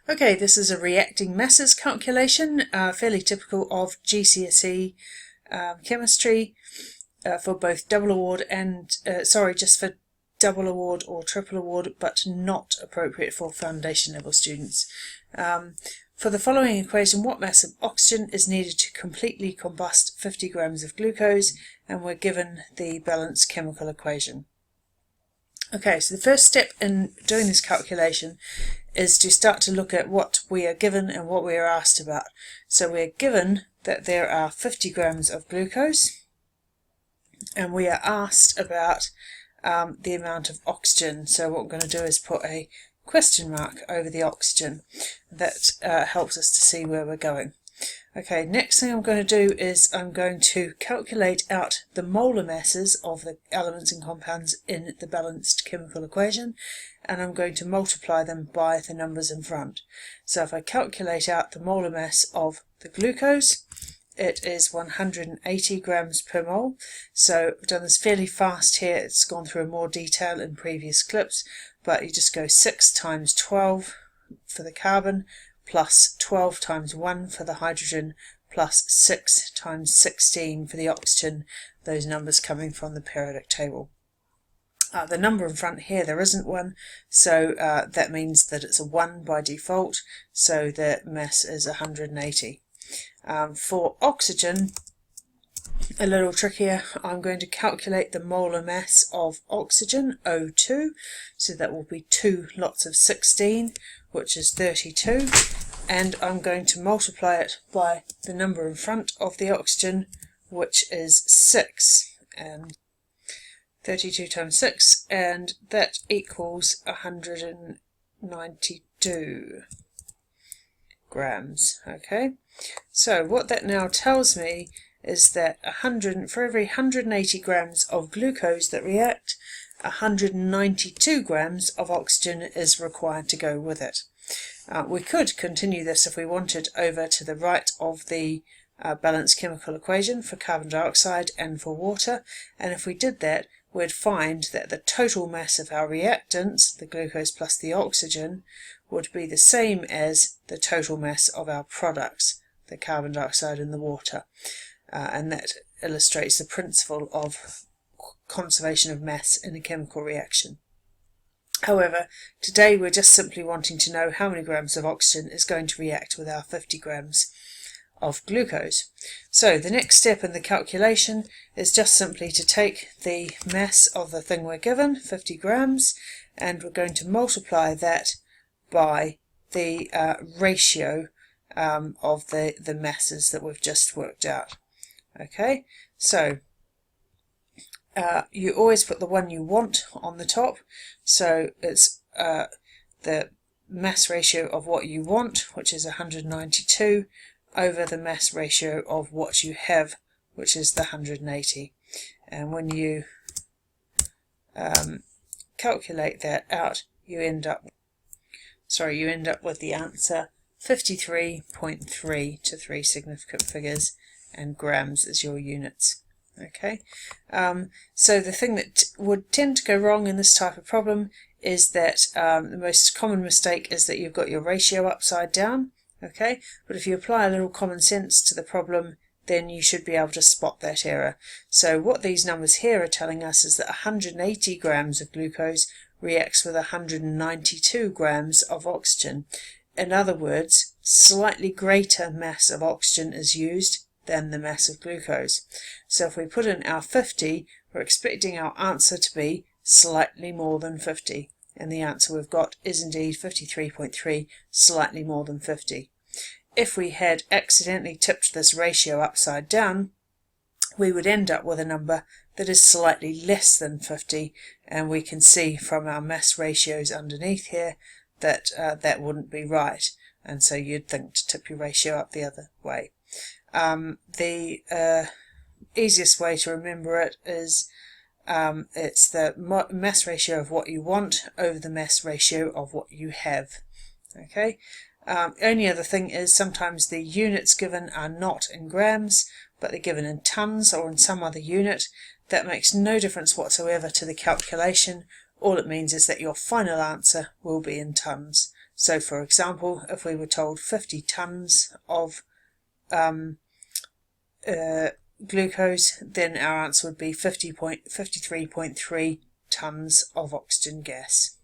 Okay, this is a reacting masses calculation, fairly typical of GCSE chemistry for both double award and, just for double award or triple award, but not appropriate for foundation level students. For the following equation, what mass of oxygen is needed to completely combust 50 grams of glucose? And we're given the balanced chemical equation. Okay, so the first step in doing this calculation is to start to look at what we are given and what we are asked about. So we're given that there are 50 grams of glucose, and we are asked about the amount of oxygen. So what we're going to do is put a question mark over the oxygen. That helps us to see where we're going. Okay, next thing I'm going to do is I'm going to calculate out the molar masses of the elements and compounds in the balanced chemical equation, and I'm going to multiply them by the numbers in front. So if I calculate out the molar mass of the glucose, it is 180 grams per mole. So I've done this fairly fast here. It's gone through in more detail in previous clips, but you just go 6 times 12 for the carbon, plus 12 times 1 for the hydrogen, plus 6 times 16 for the oxygen, those numbers coming from the periodic table. The number in front here, there isn't one, so that means that it's a 1 by default, so the mass is 180. For oxygen, a little trickier. I'm going to calculate the molar mass of oxygen, O2, so that will be 2 lots of 16, which is 32, and I'm going to multiply it by the number in front of the oxygen, which is 6, and 32 times 6, and that equals 192 grams. Okay, so what that now tells me is that for every 180 grams of glucose that react, 192 grams of oxygen is required to go with it. We could continue this if we wanted over to the right of the balanced chemical equation for carbon dioxide and for water, and if we did that, we'd find that the total mass of our reactants, the glucose plus the oxygen, would be the same as the total mass of our products, the carbon dioxide and the water. And that illustrates the principle of conservation of mass in a chemical reaction. However, today we're just simply wanting to know how many grams of oxygen is going to react with our 50 grams of glucose. So the next step in the calculation is just simply to take the mass of the thing we're given, 50 grams, and we're going to multiply that by the ratio of the masses that we've just worked out. Okay, so you always put the one you want on the top, so it's the mass ratio of what you want, which is 192, over the mass ratio of what you have, which is the 180. And when you calculate that out, you end up with the answer 53.3 to 3 significant figures, and grams is your units. Okay, so the thing that would tend to go wrong in this type of problem is that the most common mistake is that you've got your ratio upside down. Okay, but if you apply a little common sense to the problem, then you should be able to spot that error. So what these numbers here are telling us is that 180 grams of glucose reacts with 192 grams of oxygen. In other words, slightly greater mass of oxygen is used than the mass of glucose. So if we put in our 50, we're expecting our answer to be slightly more than 50. And the answer we've got is indeed 53.3, slightly more than 50. If we had accidentally tipped this ratio upside down, we would end up with a number that is slightly less than 50, and we can see from our mass ratios underneath here that that wouldn't be right, and so you'd think to tip your ratio up the other way. The easiest way to remember it is it's the mass ratio of what you want over the mass ratio of what you have. Okay. Only other thing is sometimes the units given are not in grams, but they're given in tons or in some other unit. That makes no difference whatsoever to the calculation. All it means is that your final answer will be in tons. So for example, if we were told 50 tonnes of glucose, then our answer would be 53.3 tonnes of oxygen gas.